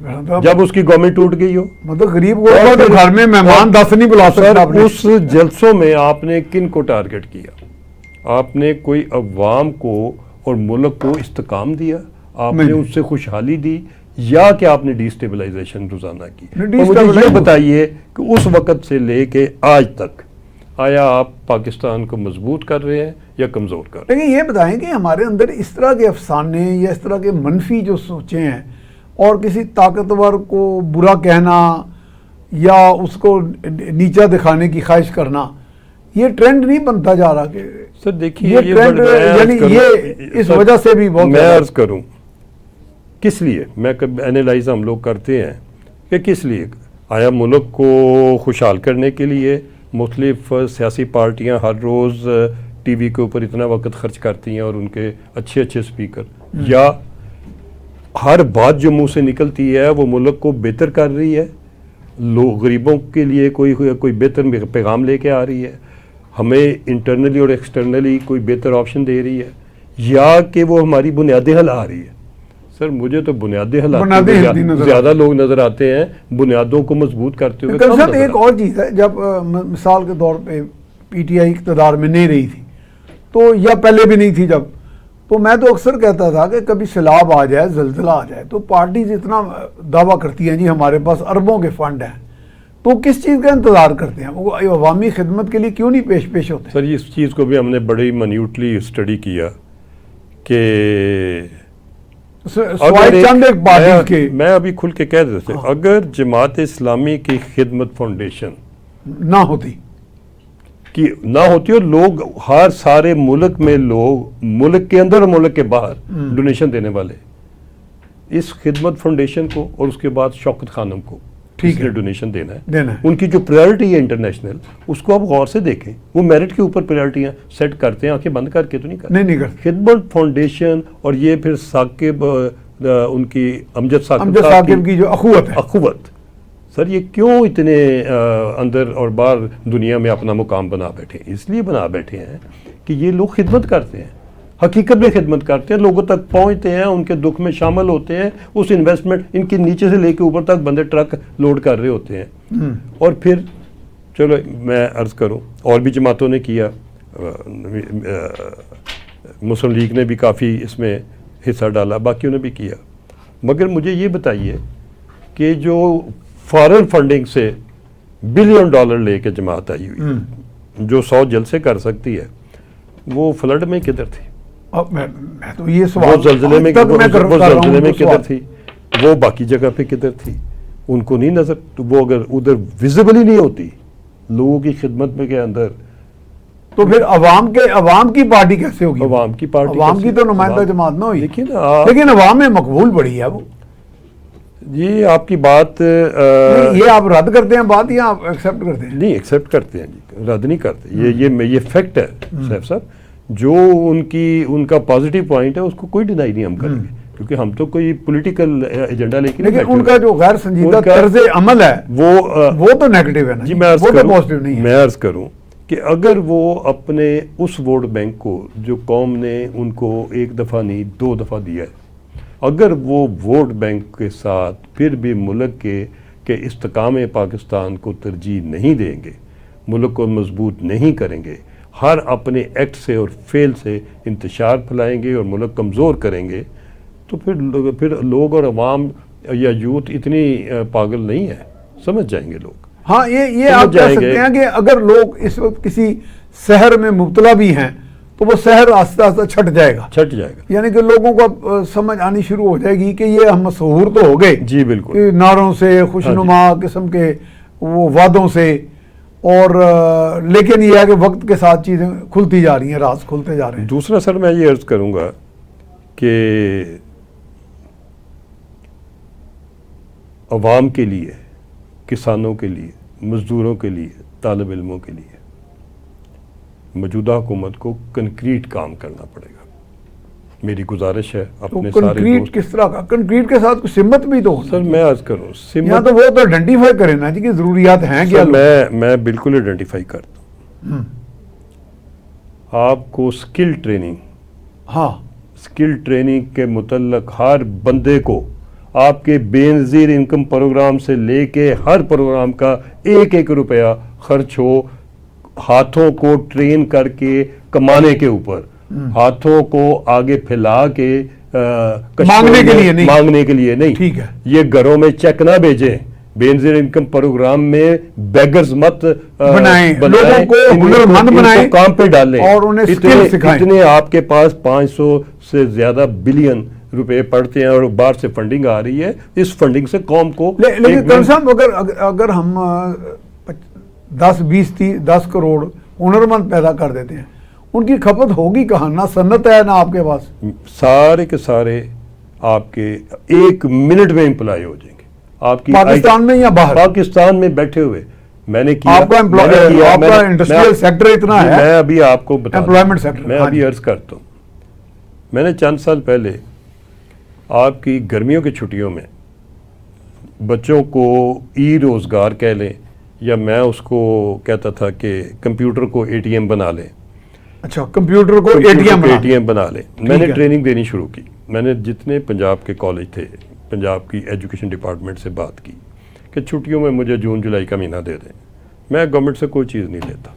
B: جب اس کی گورنمنٹ ٹوٹ گئی ہو.
A: مطلب غریب غربا گھر میں مہمان 10 نہیں بلا سکتا.
B: اس جلسوں میں آپ نے کن کو ٹارگٹ کیا؟ آپ نے کوئی عوام کو اور ملک کو استحکام دیا؟ آپ نے اس سے خوشحالی دی یا کہ آپ نے ڈی اسٹیبلائزیشن روزانہ کی؟ اور مجھے یہ بتائیے کہ اس وقت سے لے کے آج تک آیا آپ پاکستان کو مضبوط کر رہے ہیں یا کمزور کر رہے ہیں؟
A: لیکن یہ بتائیں کہ ہمارے اندر اس طرح کے افسانے یا اس طرح کے منفی جو سوچیں ہیں اور کسی طاقتور کو برا کہنا یا اس کو نیچا دکھانے کی خواہش کرنا، یہ ٹرینڈ نہیں بنتا جا رہا کہ
B: سر دیکھیے
A: یہ ٹرینڈ یعنی یہ اس وجہ سے بھی بہت
B: میں عرض کروں کس لیے میں اینالائز ہم لوگ کرتے ہیں کہ کس لیے آیا ملک کو خوشحال کرنے کے لیے مختلف سیاسی پارٹیاں ہر روز ٹی وی کے اوپر اتنا وقت خرچ کرتی ہیں اور ان کے اچھے اچھے سپیکر، یا ہر بات جو منہ سے نکلتی ہے وہ ملک کو بہتر کر رہی ہے، لوگ غریبوں کے لیے کوئی بہتر پیغام لے کے آ رہی ہے، ہمیں انٹرنلی اور ایکسٹرنلی کوئی بہتر آپشن دے رہی ہے، یا کہ وہ ہماری بنیادیں ہلا رہی ہے؟ سر مجھے تو بنیادیں زیادہ لوگ نظر آتے ہیں بنیادوں کو مضبوط کرتے ہوئے۔
A: ایک اور چیز ہے، جب مثال کے طور پہ پی ٹی آئی اقتدار میں نہیں رہی تھی تو یا پہلے بھی نہیں تھی جب، تو میں تو اکثر کہتا تھا کہ کبھی سیلاب آ جائے، زلزلہ آ جائے تو پارٹیز اتنا دعویٰ کرتی ہیں جی ہمارے پاس اربوں کے فنڈ ہیں، تو کس چیز کا انتظار کرتے ہیں؟ وہ عوامی خدمت کے لیے کیوں نہیں پیش ہوتے؟
B: سر اس چیز کو بھی ہم نے بڑی منیوٹلی اسٹڈی کیا کہ میں ابھی کھل کے کہہ دیتے اگر جماعت اسلامی کی خدمت فاؤنڈیشن
A: نہ ہوتی
B: اور لوگ ہر سارے ملک میں لوگ ملک کے اندر اور ملک کے باہر ڈونیشن دینے والے اس خدمت فاؤنڈیشن کو اور اس کے بعد شوکت خانم کو ڈونیشن دینا ہے، ان کی جو پریورٹی ہے انٹرنیشنل اس کو آپ غور سے دیکھیں، وہ میرٹ کے اوپر پریورٹیاں سیٹ کرتے ہیں، آنکھیں بند کر کے تو نہیں کرتے۔ خدمت فاؤنڈیشن اور یہ پھر ثاقب ان کی امجد ثاقب کی جو اخوت، سر یہ کیوں اتنے اندر اور باہر دنیا میں اپنا مقام بنا بیٹھے؟ اس لیے بنا بیٹھے ہیں کہ یہ لوگ خدمت کرتے ہیں، حقیقت میں خدمت کرتے ہیں، لوگوں تک پہنچتے ہیں، ان کے دکھ میں شامل ہوتے ہیں، اس انویسٹمنٹ ان کے نیچے سے لے کے اوپر تک بندے ٹرک لوڈ کر رہے ہوتے ہیں۔ اور پھر چلو میں عرض کروں اور بھی جماعتوں نے کیا، مسلم لیگ نے بھی کافی اس میں حصہ ڈالا، باقیوں نے بھی کیا، مگر مجھے یہ بتائیے کہ جو فارن فنڈنگ سے بلین ڈالر لے کے جماعت آئی ہوئی جو 100 جلسے کر سکتی ہے، وہ فلڈ میں کدھر تھی؟ وہ زلزلے میں کدھر تھی؟ وہ باقی جگہ پہ کدھر تھی؟ ان کو نہیں نظر، وہ اگر ادھر ویزیبل ہی نہیں ہوتی لوگوں کی خدمت میں کے اندر،
A: تو پھر عوام کی پارٹی کیسے ہوگی؟
B: عوام کی پارٹی،
A: عوام کی تو نمائندہ جماعت نہ ہوئی،
B: لیکن
A: عوام میں مقبول بڑی ہے وہ۔
B: یہ آپ کی بات
A: یہ آپ رد کرتے ہیں بات یا آپ ایکسیپٹ کرتے ہیں؟
B: نہیں ایکسیپٹ کرتے ہیں جی، رد نہیں کرتے، یہ فیکٹ ہے صاحب صاحب، جو ان کا پازیٹیو پوائنٹ ہے اس کو کوئی ڈینائی نہیں ہم کریں گے، کیونکہ ہم تو کوئی پولیٹیکل ایجنڈا لے کے نہیں بیٹھے،
A: لیکن ان کا جو غیر سنجیدہ طرز عمل ہے وہ تو نیگیٹو ہے نا
B: جی۔ میں عرض کروں کہ اگر وہ اپنے اس ووٹ بینک کو جو قوم نے ان کو ایک دفعہ نہیں 2 دفعہ دیا ہے، اگر وہ ووٹ بینک کے ساتھ پھر بھی ملک کے استحکام پاکستان کو ترجیح نہیں دیں گے، ملک کو مضبوط نہیں کریں گے، ہر اپنے ایکٹ سے اور فعل سے انتشار پھیلائیں گے اور ملک کمزور کریں گے، تو پھر لوگ اور عوام یا یوتھ اتنی پاگل نہیں ہے، سمجھ جائیں گے لوگ۔
A: ہاں یہ آپ کہہ سکتے ہیں کہ اگر لوگ اس وقت کسی سحر میں مبتلا بھی ہیں تو وہ سحر آہستہ آہستہ چھٹ جائے گا، یعنی کہ لوگوں کو سمجھ آنی شروع ہو جائے گی کہ یہ ہم مسحور تو ہو گئے
B: جی بالکل
A: نعروں سے، خوشنما قسم کے وہ وعدوں سے، اور لیکن یہ ہے کہ وقت کے ساتھ چیزیں کھلتی جا رہی ہیں، راز کھلتے جا رہے ہیں۔
B: دوسرا سر میں یہ عرض کروں گا کہ عوام کے لیے، کسانوں کے لیے، مزدوروں کے لیے، طالب علموں کے لیے موجودہ حکومت کو کنکریٹ کام کرنا پڑے گا، میری گزارش ہے اپنے سارے
A: کنکریٹ کس طرح کا؟ کنکریٹ کے ساتھ کچھ سمت بھی تو
B: سر میں عرض کروں
A: یہاں تو وہ تو آئیڈینٹیفائی کریں نا جی کہ ضروریات ہیں کیا؟
B: میں بالکل آئیڈینٹیفائی کرتا ہوں، آپ کو سکل ٹریننگ،
A: ہاں
B: سکل ٹریننگ کے متعلق ہر بندے کو آپ کے بے نظیر انکم پروگرام سے لے کے ہر پروگرام کا 1 روپیہ خرچ ہو ہاتھوں کو ٹرین کر کے کمانے کے اوپر، ہاتھوں کو آگے پھیلا کے
A: مانگنے کے لیے نہیں،
B: مانگنے کے لیے نہیں،
A: ٹھیک ہے،
B: یہ گھروں میں چیک نہ بھیجیں، بے نظیر انکم پروگرام میں بیگرز مت
A: بنائیں، لوگوں کو ہنرمند بنائیں،
B: کام پہ ڈالیں،
A: اور انہیں اسکل سکھائیں۔
B: اتنے آپ کے پاس 500 سے زیادہ بلین روپے پڑتے ہیں اور باہر سے فنڈنگ آ رہی ہے، اس فنڈنگ سے قوم کو
A: لیکن کرن صاحب اگر ہم 10 کروڑ ہنرمند پیدا کر دیتے ہیں، ان کی کھپت ہوگی کہاں؟ نہ صنعت ہے نہ آپ کے پاس،
B: سارے کے سارے آپ کے 1 منٹ میں امپلائی ہو جائیں گے آپ کی
A: پاکستان میں یا باہر؟
B: پاکستان میں بیٹھے ہوئے۔ میں نے کیا،
A: آپ کا انڈسٹریل سیکٹر اتنا ہے،
B: میں ابھی آپ کو بتا
A: امپلائمنٹ سیکٹر،
B: میں ابھی عرض کرتا ہوں، میں نے چند سال پہلے آپ کی گرمیوں کی چھٹیوں میں بچوں کو ای روزگار کہہ لیں، یا میں اس کو کہتا تھا کہ کمپیوٹر کو ATM بنا لیں،
A: اچھا کمپیوٹر کو ATM
B: بنا لیں، میں نے ٹریننگ دینی شروع کی۔ میں نے جتنے پنجاب کے کالج تھے، پنجاب کی ایجوکیشن ڈپارٹمنٹ سے بات کی کہ چھٹیوں میں مجھے جون جولائی کا مہینہ دے دیں، میں گورنمنٹ سے کوئی چیز نہیں لیتا،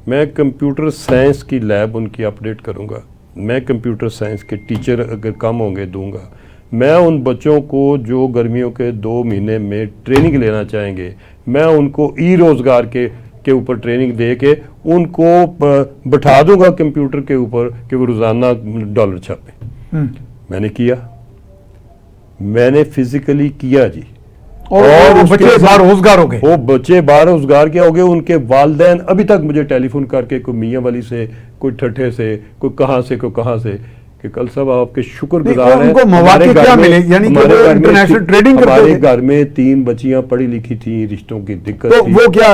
B: میں کمپیوٹر سائنس کی لیب ان کی اپڈیٹ کروں گا، میں کمپیوٹر سائنس کے ٹیچر اگر کم ہوں گے دوں گا، میں ان بچوں کو جو گرمیوں کے 2 مہینے میں ٹریننگ لینا چاہیں گے، میں ان کو ای روزگار کے اوپر ٹریننگ دے کے ان کو بٹھا دوں گا کمپیوٹر کے اوپر کہ وہ روزانہ ڈالر چھاپیں۔ میں نے کیا، میں نے فزیکلی کیا جی،
A: اور بچے باہر روزگار ہو گئے،
B: وہ بچے باہر روزگار کیا ہو گئے، ان کے والدین ابھی تک مجھے ٹیلی فون کر کے کوئی میاں والی سے، کوئی ٹھٹھے سے، کوئی کہاں سے، کوئی کہاں سے، کہ کل صاحب آپ کے شکر گزار ہیں، ہمارے گھر میں 3 بچیاں پڑھی لکھی تھیں، رشتوں کی دقت تھی،
A: وہ کیا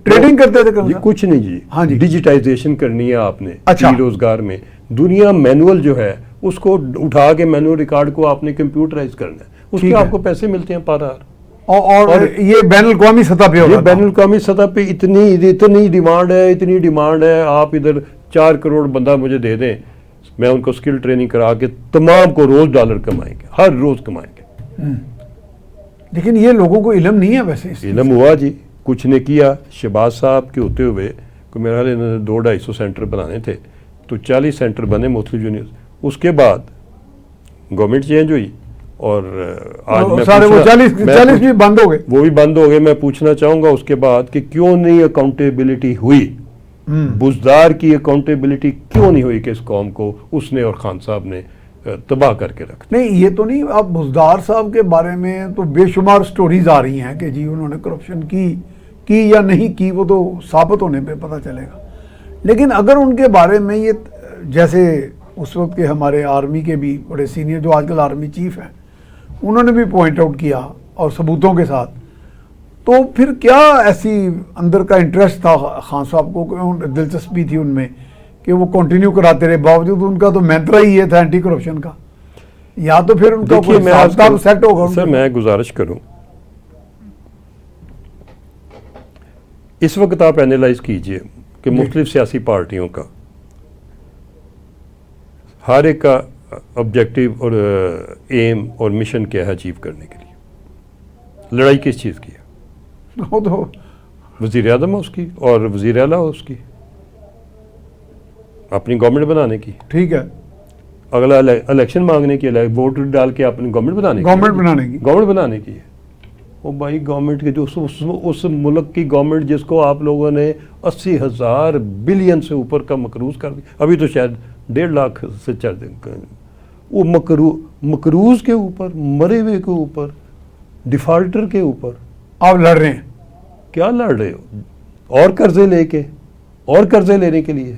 A: ٹریڈنگ کرتے تھے؟
B: جی کچھ نہیں جی، ڈیجیٹائزیشن کرنی ہے آپ نے روزگار میں، دنیا مینول جو ہے اس کو اٹھا کے مینول ریکارڈ کو آپ نے کمپیوٹرائز کرنا ہے، اس کے آپ کو پیسے ملتے ہیں پر آور،
A: اور یہ بین الاقوامی سطح پہ ہوگا،
B: بین الاقوامی سطح پہ اتنی ڈیمانڈ ہے، آپ ادھر 4 کروڑ بندہ مجھے دے دیں، میں ان کو سکل ٹریننگ کرا کے تمام کو روز ڈالر کمائیں گے، ہر روز کمائیں گے۔
A: لیکن یہ لوگوں کو علم نہیں ہے، ویسے
B: علم ہوا جی، کچھ نے کیا، شہباز صاحب کے ہوتے ہوئے کو میرا 200-250 سینٹر بنانے تھے، تو 40 سینٹر بنے مختلف یونیورس، اس کے بعد گورنمنٹ چینج ہوئی اور آج میں
A: 40 بھی بند ہو گئے،
B: وہ بھی بند ہو گئے۔ میں پوچھنا چاہوں گا اس کے بعد کہ کیوں نہیں اکاؤنٹیبلٹی ہوئی، بزدار کی اکاؤنٹیبلٹی کیوں نہیں ہوئی کہ اس قوم کو اس نے اور خان صاحب نے تباہ کر کے رکھ؟
A: نہیں یہ تو نہیں، اب بزدار صاحب کے بارے میں تو بے شمار سٹوریز آ رہی ہیں کہ جی انہوں نے کرپشن کی یا نہیں کی، وہ تو ثابت ہونے پہ پتہ چلے گا، لیکن اگر ان کے بارے میں یہ جیسے اس وقت کے ہمارے آرمی کے بھی بڑے سینئر جو آج کل آرمی چیف ہیں، انہوں نے بھی پوائنٹ آؤٹ کیا اور ثبوتوں کے ساتھ، تو پھر کیا ایسی اندر کا انٹرسٹ تھا خان صاحب کو، دلچسپی تھی ان میں کہ وہ کنٹینیو کراتے رہے، باوجود ان کا تو منترا ہی یہ تھا اینٹی کرپشن کا، یا تو پھر ان کا کوئی سیٹ ہوگا؟
B: سر میں گزارش کروں، اس وقت آپ اینالائز کیجئے کہ مختلف سیاسی پارٹیوں کا ہر ایک کا آبجیکٹیو اور ایم اور مشن کیا ہے اچیو کرنے کے لیے، لڑائی کس چیز کی ہے؟
A: وہ تو
B: وزیر اعظم ہے اس کی اور وزیر اعلیٰ اس کی، اپنی گورنمنٹ بنانے کی،
A: ٹھیک ہے،
B: اگلا الیکشن مانگنے کی، ووٹ ڈال کے اپنی گورنمنٹ بنانے کی ہے۔ وہ بھائی گورنمنٹ کے جو اس ملک کی گورنمنٹ جس کو آپ لوگوں نے 80,000 بلین سے اوپر کا مقروض کر دیا، ابھی تو شاید 1.5 لاکھ سے وہ مقروض کے اوپر، مرے ہوئے کے اوپر، ڈیفالٹر کے اوپر
A: آپ لڑ رہے ہیں،
B: کیا لڑ رہے ہو؟ اور قرضے لے کے، اور قرضے لینے کے لیے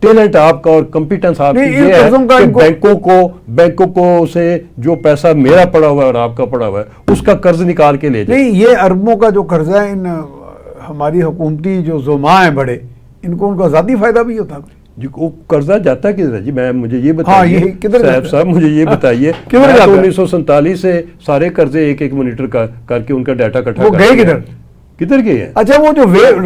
B: ٹیلنٹ آپ کا اور کمپیٹنس آپ کی یہ ہے کہ بینکوں کو سے جو پیسہ میرا پڑا ہوا ہے اور آپ کا پڑا ہوا ہے اس کا قرض نکال کے لے جائے۔
A: نہیں یہ اربوں کا جو قرضہ ہے، ان ہماری حکومتی جو زعماء ہیں بڑے، ان کو ان کا ذاتی فائدہ بھی ہوتا ہے
B: جی، وہ قرضہ جاتا ہے کدھر ہے جی؟ مجھے یہ بتائیے صاحب مجھے یہ بتائیے، 1947 سے سارے قرضے ایک مانیٹر کر کے ان کا ڈیٹا اکٹھا
A: وہ گئے
B: کدھر گئے ہیں؟
A: اچھا وہ جو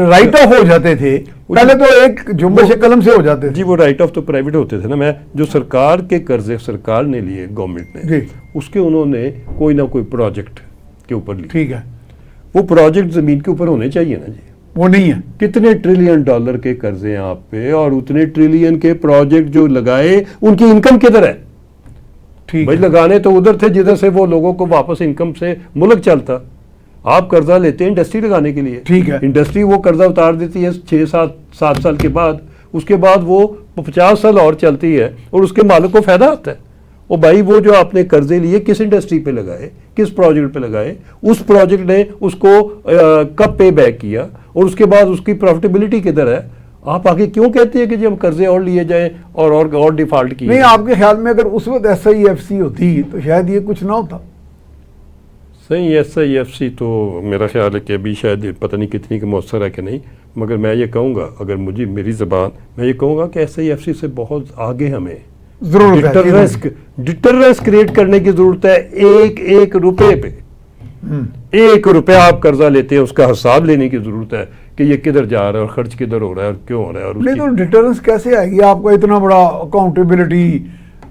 A: رائٹ آف ہو جاتے تھے پہلے تو ایک جنبش قلم سے ہو جاتے تھے
B: جی، وہ رائٹ آف تو پرائیویٹ ہوتے تھے نا، میں جو سرکار کے قرضے سرکار نے لیے گورنمنٹ نے، اس کے انہوں نے کوئی نہ کوئی پروجیکٹ کے اوپر لی،
A: ٹھیک ہے،
B: وہ پروجیکٹ زمین کے اوپر ہونے چاہیے نا جی،
A: وہ نہیں ہے.
B: کتنے ٹریلین ڈالر کے قرضے ہیں آپ پہ, اور اتنے ٹریلین کے پروجیکٹ جو لگائے ان کی انکم کدھر ہے؟
A: ٹھیک
B: بھائی
A: ہے.
B: لگانے تو ادھر تھے جدھر سے وہ لوگوں کو واپس انکم سے ملک چلتا. آپ قرضہ لیتے ہیں انڈسٹری لگانے کے لیے,
A: ٹھیک ہے.
B: انڈسٹری وہ قرضہ اتار دیتی ہے 6-7 سال کے بعد, اس کے بعد وہ 50 سال اور چلتی ہے اور اس کے مالک کو فائدہ آتا ہے. اور بھائی وہ جو آپ نے قرضے لیے کس انڈسٹری پہ لگائے, کس پروجیکٹ پہ لگائے, اس پروجیکٹ نے اس کو کب پے بیک کیا, اور اس کے بعد اس کی پروفٹیبلٹی کدھر ہے؟ آپ آگے کیوں کہتے ہیں کہ جب قرضے اور لیے جائیں اور ڈیفالٹ کیے؟
A: نہیں, آپ کے خیال میں اگر اس وقت SIFC ہوتی تو شاید یہ کچھ نہ ہوتا.
B: صحیح, SIFC تو میرا خیال ہے کہ ابھی شاید پتہ نہیں کتنی کا مؤثر ہے کہ نہیں, مگر میں یہ کہوں گا, اگر مجھے میری زبان, میں یہ کہوں گا کہ SIFC سے بہت آگے ہمیں
A: ضرورت ہے,
B: ڈٹرنس کریٹ کرنے کی ضرورت ہے. ایک روپے پہ 1 روپیہ آپ قرضہ لیتے ہیں اس کا حساب لینے کی ضرورت ہے کہ یہ کدھر جا رہا ہے اور خرچ کدھر ہو رہا ہے اور کیوں ہو رہا ہے. اور
A: نہیں تو ڈیٹرنس کیسے آئے گی؟ آپ کا اتنا بڑا اکاؤنٹیبلٹی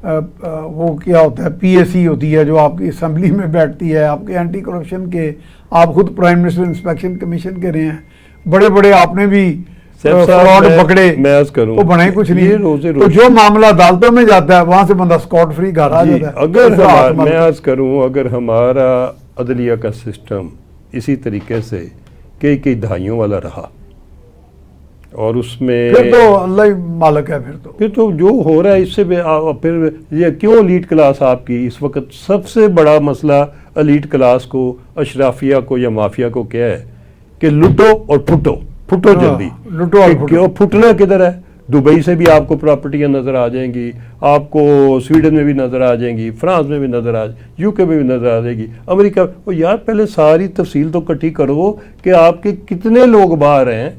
A: وہ کیا ہوتا ہے, PSC ہوتی ہے جو آپ کی اسمبلی میں بیٹھتی ہے, آپ کے اینٹی کرپشن کے, آپ خود پرائم منسٹر انسپیکشن کمیشن کے رہے ہیں, بڑے بڑے آپ نے بھی فراڈ پکڑے, وہ بنائے کچھ نہیں. تو جو معاملہ عدالتوں میں جاتا ہے وہاں سے بندہ اسکاٹ فری گھر آ جاتا ہے.
B: اگر میں عرض کروں, اگر ہمارا عدلیہ کا سسٹم اسی طریقے سے کئی دہائیوں والا رہا, اور اس میں
A: پھر تو اللہ ہی مالک ہے.
B: پھر تو جو ہو رہا ہے اس سے پھر یہ کیوں ایلیٹ کلاس آپ کی اس وقت سب سے بڑا مسئلہ ایلیٹ کلاس کو, اشرافیہ کو یا مافیا کو کیا ہے کہ لوٹو اور پھٹو جلدی.
A: لوٹو اور
B: کیوں پھٹنا کدھر ہے؟ دبئی سے بھی آپ کو پراپرٹیاں نظر آ جائیں گی, آپ کو سویڈن میں بھی نظر آ جائیں گی, فرانس میں بھی نظر آ جائیں گی, UK میں بھی نظر آ جائے گی, امریکہ. یار پہلے ساری تفصیل تو اکٹھی کرو کہ آپ کے کتنے لوگ باہر ہیں,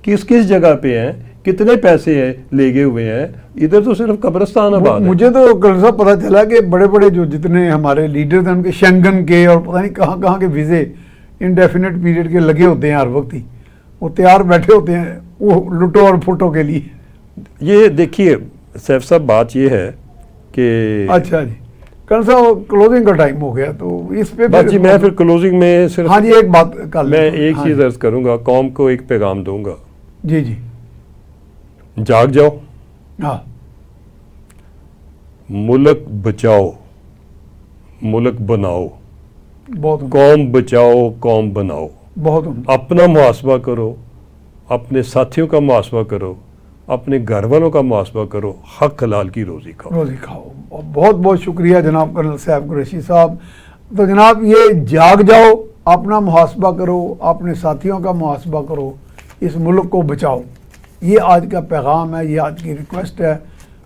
B: کس جگہ پہ ہیں, کتنے پیسے ہیں لے گئے ہوئے ہیں. ادھر تو صرف قبرستان آباد ہے.
A: مجھے تو کل صاحب پتا چلا کہ بڑے بڑے جو جتنے ہمارے لیڈر ہیں ان کے شنگن کے اور پتہ نہیں کہاں کے ویزے انڈیفینٹ پیریڈ کے لگے ہوتے ہیں ہر وقت ہی, وہ تیار بیٹھے ہوتے ہیں وہ لٹو اور پھٹو کے لیے.
B: یہ دیکھیے سیف صاحب, بات یہ ہے کہ
A: اچھا جی کل صاحب کلوزنگ کا ٹائم ہو گیا تو اس پہ
B: بات جی میں پھر کلوزنگ میں صرف
A: ہاں جی ایک بات کر
B: میں ایک چیز عرض کروں گا, قوم کو ایک پیغام دوں گا.
A: جی جی
B: جاگ جاؤ,
A: ہاں,
B: ملک بچاؤ, ملک بناؤ,
A: بہت
B: قوم بچاؤ, قوم بناؤ.
A: بہت
B: اپنا محاسبہ کرو, اپنے ساتھیوں کا محاسبہ کرو, اپنے گھر والوں کا محاسبہ کرو, حق حلال کی روزی کھاؤ.
A: بہت بہت شکریہ جناب کرنل صاحب قریشی صاحب. تو جناب یہ جاگ جاؤ, اپنا محاسبہ کرو, اپنے ساتھیوں کا محاسبہ کرو, اس ملک کو بچاؤ, یہ آج کا پیغام ہے, یہ آج کی ریکویسٹ ہے,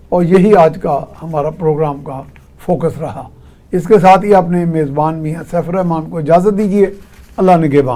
A: اور یہی آج کا ہمارا پروگرام کا فوکس رہا. اس کے ساتھ ہی اپنے میزبان میاں سیف الرحمان کو اجازت دیجیے. اللہ نگہبان.